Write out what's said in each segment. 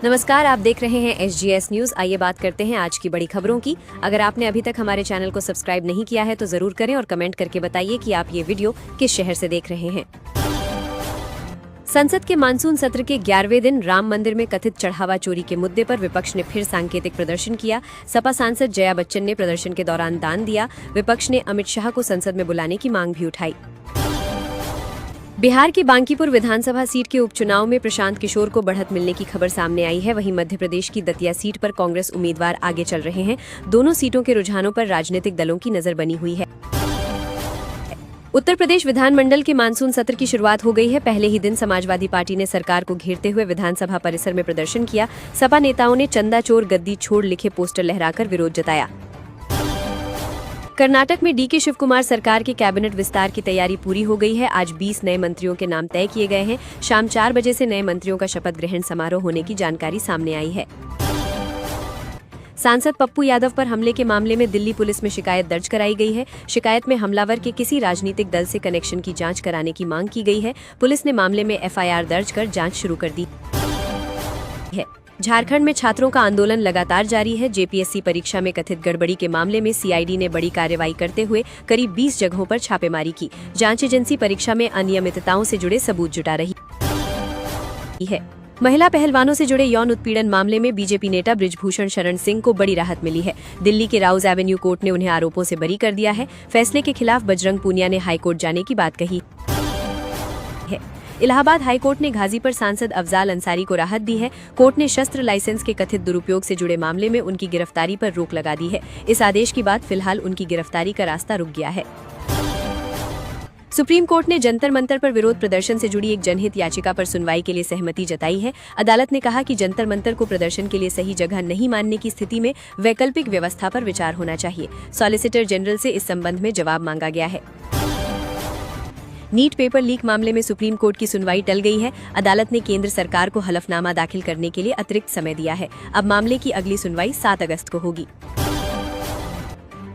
नमस्कार, आप देख रहे हैं SGS न्यूज। आइए बात करते हैं आज की बड़ी खबरों की। अगर आपने अभी तक हमारे चैनल को सब्सक्राइब नहीं किया है तो जरूर करें और कमेंट करके बताइए कि आप ये वीडियो किस शहर से देख रहे हैं। संसद के मानसून सत्र के 11वें दिन राम मंदिर में कथित चढ़ावा चोरी के मुद्दे पर विपक्ष ने फिर सांकेतिक प्रदर्शन किया। सपा सांसद जया बच्चन ने प्रदर्शन के दौरान दान दिया। विपक्ष ने अमित शाह को संसद में बुलाने की मांग भी उठाई। बिहार की बांकीपुर विधानसभा सीट के उपचुनाव में प्रशांत किशोर को बढ़त मिलने की खबर सामने आई है। वहीं मध्य प्रदेश की दतिया सीट पर कांग्रेस उम्मीदवार आगे चल रहे हैं। दोनों सीटों के रुझानों पर राजनीतिक दलों की नजर बनी हुई है। उत्तर प्रदेश विधानमंडल के मानसून सत्र की शुरुआत हो गई है। पहले ही दिन समाजवादी पार्टी ने सरकार को घेरते हुए विधानसभा परिसर में प्रदर्शन किया। सपा नेताओं ने चंदा चोर गद्दी छोड़ लिखे पोस्टर लहराकर विरोध जताया। कर्नाटक में DK शिव कुमार सरकार के कैबिनेट विस्तार की तैयारी पूरी हो गई है। आज 20 नए मंत्रियों के नाम तय किए गए हैं। शाम 4 बजे से नए मंत्रियों का शपथ ग्रहण समारोह होने की जानकारी सामने आई है। सांसद पप्पू यादव पर हमले के मामले में दिल्ली पुलिस में शिकायत दर्ज कराई गई है। शिकायत में हमलावर के किसी राजनीतिक दल से कनेक्शन की जांच कराने की मांग की गई है। पुलिस ने मामले में FIR दर्ज कर जांच शुरू कर दी है। झारखंड में छात्रों का आंदोलन लगातार जारी है। JPSC परीक्षा में कथित गड़बड़ी के मामले में CID ने बड़ी कार्रवाई करते हुए करीब 20 जगहों पर छापेमारी की। जांच एजेंसी परीक्षा में अनियमितताओं से जुड़े सबूत जुटा रही है। महिला पहलवानों से जुड़े यौन उत्पीड़न मामले में BJP नेता बृजभूषण शरण सिंह को बड़ी राहत मिली है। दिल्ली के राउज एवेन्यू कोर्ट ने उन्हें आरोपों से बरी कर दिया है। फैसले के खिलाफ बजरंग पूनिया ने हाईकोर्ट जाने की बात कही है। इलाहाबाद हाईकोर्ट ने घाजी पर सांसद अफजाल अंसारी को राहत दी है। कोर्ट ने शस्त्र लाइसेंस के कथित दुरुपयोग से जुड़े मामले में उनकी गिरफ्तारी पर रोक लगा दी है। इस आदेश के बाद फिलहाल उनकी गिरफ्तारी का रास्ता रुक गया है। सुप्रीम कोर्ट ने जंतर मंतर पर विरोध प्रदर्शन से जुड़ी एक जनहित याचिका पर सुनवाई के लिए सहमति जताई है। अदालत ने कहा कि जंतर मंतर को प्रदर्शन के लिए सही जगह नहीं मानने की स्थिति में वैकल्पिक व्यवस्था पर विचार होना चाहिए। सॉलिसिटर जनरल से इस संबंध में जवाब मांगा गया है। नीट पेपर लीक मामले में सुप्रीम कोर्ट की सुनवाई टल गई है। अदालत ने केंद्र सरकार को हलफनामा दाखिल करने के लिए अतिरिक्त समय दिया है। अब मामले की अगली सुनवाई 7 अगस्त को होगी।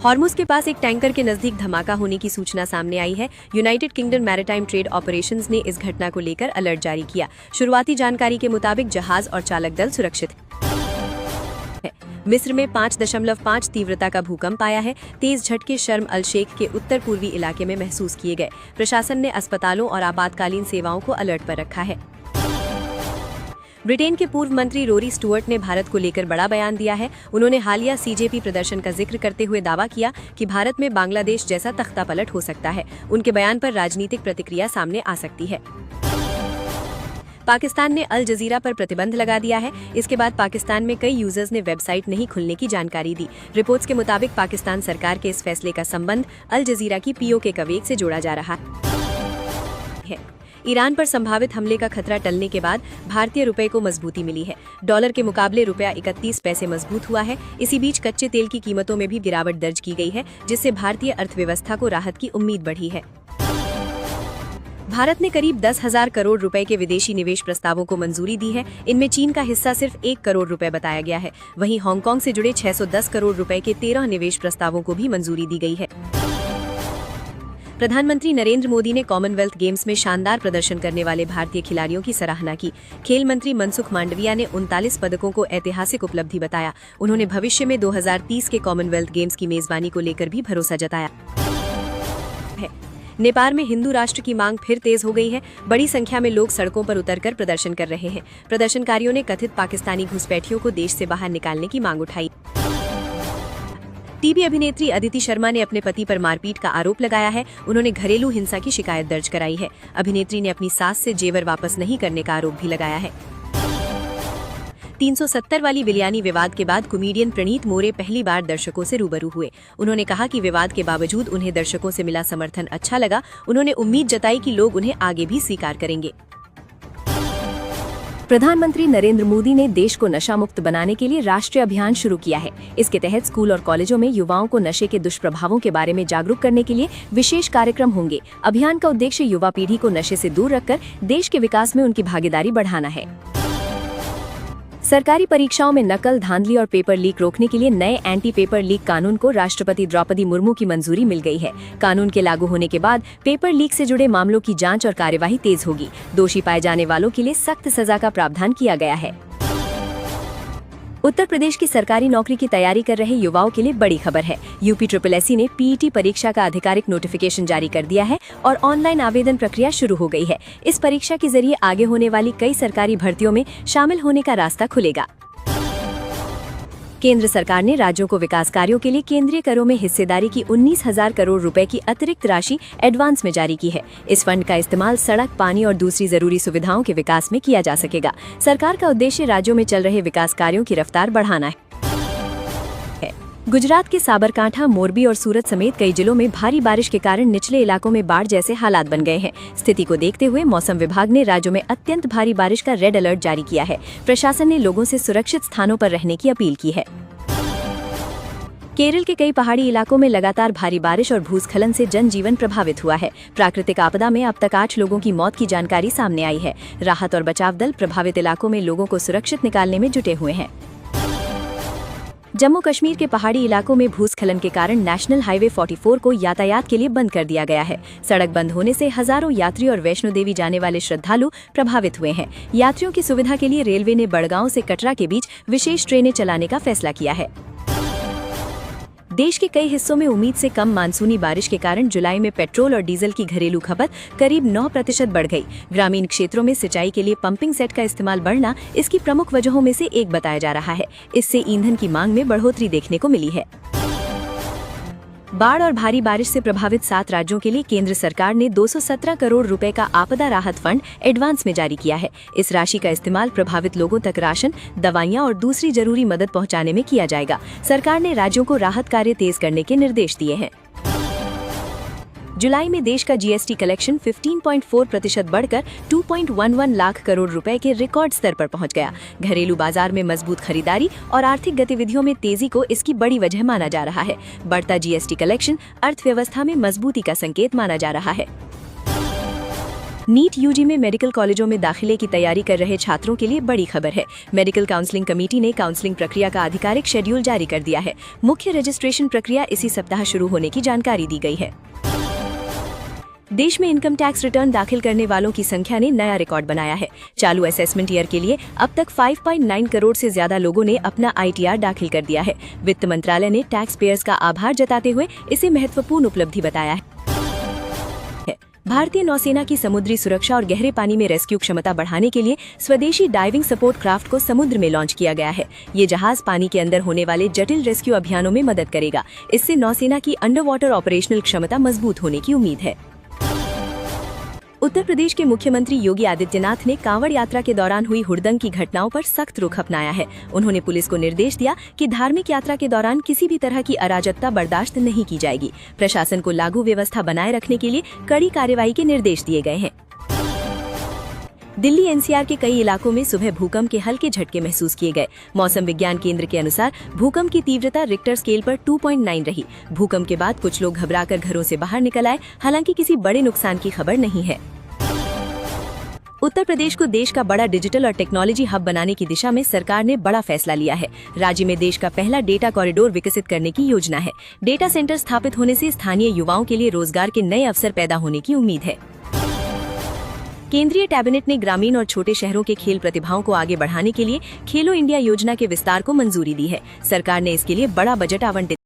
हॉर्मुज के पास एक टैंकर के नजदीक धमाका होने की सूचना सामने आई है। United kingdom maritime trade operations ने इस घटना को लेकर अलर्ट जारी किया। शुरुआती जानकारी के मुताबिक जहाज और चालक दल सुरक्षित है। मिस्र में 5.5 तीव्रता का भूकंप आया है। तेज झटके शर्म अल शेख के उत्तर पूर्वी इलाके में महसूस किए गए। प्रशासन ने अस्पतालों और आपातकालीन सेवाओं को अलर्ट पर रखा है। ब्रिटेन के पूर्व मंत्री रोरी स्टुअर्ट ने भारत को लेकर बड़ा बयान दिया है। उन्होंने हालिया CJP प्रदर्शन का जिक्र करते हुए दावा किया कि भारत में बांग्लादेश जैसा तख्ता पलट हो सकता है। उनके बयान पर राजनीतिक प्रतिक्रिया सामने आ सकती है। पाकिस्तान ने अल जजीरा पर प्रतिबंध लगा दिया है। इसके बाद पाकिस्तान में कई यूजर्स ने वेबसाइट नहीं खुलने की जानकारी दी। रिपोर्ट्स के मुताबिक पाकिस्तान सरकार के इस फैसले का संबंध अल जजीरा की POK कवेक से जोड़ा जा रहा है। ईरान पर संभावित हमले का खतरा टलने के बाद भारतीय रुपए को मजबूती मिली है। डॉलर के मुकाबले रुपया 31 पैसे मजबूत हुआ है। इसी बीच कच्चे तेल की कीमतों में भी गिरावट दर्ज की गई है, जिससे भारतीय अर्थव्यवस्था को राहत की उम्मीद बढ़ी है। भारत ने करीब 10,000 करोड़ रुपए के विदेशी निवेश प्रस्तावों को मंजूरी दी है। इनमें चीन का हिस्सा सिर्फ 1 करोड़ रुपए बताया गया है। वहीं हांगकांग से जुड़े 610 करोड़ रुपए के 13 निवेश प्रस्तावों को भी मंजूरी दी गई है। प्रधानमंत्री नरेंद्र मोदी ने कॉमनवेल्थ गेम्स में शानदार प्रदर्शन करने वाले भारतीय खिलाड़ियों की सराहना की। खेल मंत्री मनसुख मांडविया ने 39 पदकों को ऐतिहासिक उपलब्धि बताया। उन्होंने भविष्य में 2030 के कॉमनवेल्थ गेम्स की मेजबानी को लेकर भी भरोसा जताया है। नेपाल में हिंदू राष्ट्र की मांग फिर तेज हो गई है। बड़ी संख्या में लोग सड़कों पर उतरकर प्रदर्शन कर रहे हैं। प्रदर्शनकारियों ने कथित पाकिस्तानी घुसपैठियों को देश से बाहर निकालने की मांग उठाई। टीवी अभिनेत्री अदिति शर्मा ने अपने पति पर मारपीट का आरोप लगाया है। उन्होंने घरेलू हिंसा की शिकायत दर्ज कराई है। अभिनेत्री ने अपनी सास से जेवर वापस नहीं करने का आरोप भी लगाया है। 370 वाली बिरयानी विवाद के बाद कॉमेडियन प्रणीत मोरे पहली बार दर्शकों से रूबरू हुए। उन्होंने कहा कि विवाद के बावजूद उन्हें दर्शकों से मिला समर्थन अच्छा लगा। उन्होंने उम्मीद जताई कि लोग उन्हें आगे भी स्वीकार करेंगे। प्रधानमंत्री नरेंद्र मोदी ने देश को नशा मुक्त बनाने के लिए राष्ट्रीय अभियान शुरू किया है। इसके तहत स्कूल और कॉलेजों में युवाओं को नशे के दुष्प्रभावों के बारे में जागरूक करने के लिए विशेष कार्यक्रम होंगे। अभियान का उद्देश्य युवा पीढ़ी को नशे से दूर रखकर देश के विकास में उनकी भागीदारी बढ़ाना है। सरकारी परीक्षाओं में नकल, धांधली और पेपर लीक रोकने के लिए नए एंटी पेपर लीक कानून को राष्ट्रपति द्रौपदी मुर्मू की मंजूरी मिल गई है। कानून के लागू होने के बाद पेपर लीक से जुड़े मामलों की जांच और कार्यवाही तेज होगी। दोषी पाए जाने वालों के लिए सख्त सजा का प्रावधान किया गया है। उत्तर प्रदेश की सरकारी नौकरी की तैयारी कर रहे युवाओं के लिए बड़ी खबर है। यूपी SSSC ने पीईटी परीक्षा का आधिकारिक नोटिफिकेशन जारी कर दिया है और ऑनलाइन आवेदन प्रक्रिया शुरू हो गई है। इस परीक्षा के जरिए आगे होने वाली कई सरकारी भर्तियों में शामिल होने का रास्ता खुलेगा। केंद्र सरकार ने राज्यों को विकास कार्यों के लिए केंद्रीय करों में हिस्सेदारी की 19,000 करोड़ रुपए की अतिरिक्त राशि एडवांस में जारी की है। इस फंड का इस्तेमाल सड़क, पानी और दूसरी जरूरी सुविधाओं के विकास में किया जा सकेगा। सरकार का उद्देश्य राज्यों में चल रहे विकास कार्यों की रफ्तार बढ़ाना है। गुजरात के साबरकांठा, मोरबी और सूरत समेत कई जिलों में भारी बारिश के कारण निचले इलाकों में बाढ़ जैसे हालात बन गए हैं। स्थिति को देखते हुए मौसम विभाग ने राज्यों में अत्यंत भारी बारिश का रेड अलर्ट जारी किया है। प्रशासन ने लोगों से सुरक्षित स्थानों पर रहने की अपील की है। केरल के कई पहाड़ी इलाकों में लगातार भारी बारिश और भूस्खलन से जनजीवन प्रभावित हुआ है। प्राकृतिक आपदा में अब तक 8 लोगों की मौत की जानकारी सामने आई है। राहत और बचाव दल प्रभावित इलाकों में लोगों को सुरक्षित निकालने में जुटे हुए हैं। जम्मू कश्मीर के पहाड़ी इलाकों में भूस्खलन के कारण नेशनल हाईवे 44 को यातायात के लिए बंद कर दिया गया है। सड़क बंद होने से हजारों यात्री और वैष्णो देवी जाने वाले श्रद्धालु प्रभावित हुए हैं। यात्रियों की सुविधा के लिए रेलवे ने बड़गांव से कटरा के बीच विशेष ट्रेनें चलाने का फैसला किया है। देश के कई हिस्सों में उम्मीद से कम मानसूनी बारिश के कारण जुलाई में पेट्रोल और डीजल की घरेलू खपत करीब 9% बढ़ गई। ग्रामीण क्षेत्रों में सिंचाई के लिए पंपिंग सेट का इस्तेमाल बढ़ना इसकी प्रमुख वजहों में से एक बताया जा रहा है। इससे ईंधन की मांग में बढ़ोतरी देखने को मिली है। बाढ़ और भारी बारिश से प्रभावित 7 राज्यों के लिए केंद्र सरकार ने 217 करोड़ रुपए का आपदा राहत फंड एडवांस में जारी किया है। इस राशि का इस्तेमाल प्रभावित लोगों तक राशन, दवाइयां और दूसरी जरूरी मदद पहुंचाने में किया जाएगा। सरकार ने राज्यों को राहत कार्य तेज करने के निर्देश दिए हैं। जुलाई में देश का जीएसटी कलेक्शन 15.4% बढ़कर 2.11 लाख करोड़ रुपए के रिकॉर्ड स्तर पर पहुंच गया। घरेलू बाजार में मजबूत खरीदारी और आर्थिक गतिविधियों में तेजी को इसकी बड़ी वजह माना जा रहा है। बढ़ता जीएसटी कलेक्शन अर्थव्यवस्था में मजबूती का संकेत माना जा रहा है। नीट यूजी में मेडिकल कॉलेजों में दाखिले की तैयारी कर रहे छात्रों के लिए बड़ी खबर है। मेडिकल काउंसलिंग कमेटी ने काउंसलिंग प्रक्रिया का आधिकारिक शेड्यूल जारी कर दिया है। मुख्य रजिस्ट्रेशन प्रक्रिया इसी सप्ताह शुरू होने की जानकारी दी गई है। देश में इनकम टैक्स रिटर्न दाखिल करने वालों की संख्या ने नया रिकॉर्ड बनाया है। चालू असेसमेंट ईयर के लिए अब तक 5.9 करोड़ से ज्यादा लोगों ने अपना ITR दाखिल कर दिया है। वित्त मंत्रालय ने टैक्स पेयर्स का आभार जताते हुए इसे महत्वपूर्ण उपलब्धि बताया है। भारतीय नौसेना की समुद्री सुरक्षा और गहरे पानी में रेस्क्यू क्षमता बढ़ाने के लिए स्वदेशी डाइविंग सपोर्ट क्राफ्ट को समुद्र में लॉन्च किया गया है। ये जहाज पानी के अंदर होने वाले जटिल रेस्क्यू अभियानों में मदद करेगा। इससे नौसेना की अंडर वाटर ऑपरेशनल क्षमता मजबूत होने की उम्मीद है। उत्तर प्रदेश के मुख्यमंत्री योगी आदित्यनाथ ने कांवड़ यात्रा के दौरान हुई हुड़दंग की घटनाओं पर सख्त रुख अपनाया है। उन्होंने पुलिस को निर्देश दिया कि धार्मिक यात्रा के दौरान किसी भी तरह की अराजकता बर्दाश्त नहीं की जाएगी। प्रशासन को लागू व्यवस्था बनाए रखने के लिए कड़ी कार्रवाई के निर्देश दिए गए हैं। दिल्ली NCR के कई इलाकों में सुबह भूकंप के हल्के झटके महसूस किए गए। मौसम विज्ञान केंद्र के अनुसार भूकंप की तीव्रता रिक्टर स्केल पर 2.9 रही। भूकंप के बाद कुछ लोग घबराकर घरों से बाहर निकल आए। हालांकि किसी बड़े नुकसान की खबर नहीं है। उत्तर प्रदेश को देश का बड़ा डिजिटल और टेक्नोलॉजी हब बनाने की दिशा में सरकार ने बड़ा फैसला लिया है। राज्य में देश का पहला डेटा कॉरिडोर विकसित करने की योजना है। डेटा सेंटर स्थापित होने से स्थानीय युवाओं के लिए रोजगार के नए अवसर पैदा होने की उम्मीद है। केंद्रीय कैबिनेट ने ग्रामीण और छोटे शहरों के खेल प्रतिभाओं को आगे बढ़ाने के लिए खेलो इंडिया योजना के विस्तार को मंजूरी दी है। सरकार ने इसके लिए बड़ा बजट आवंटित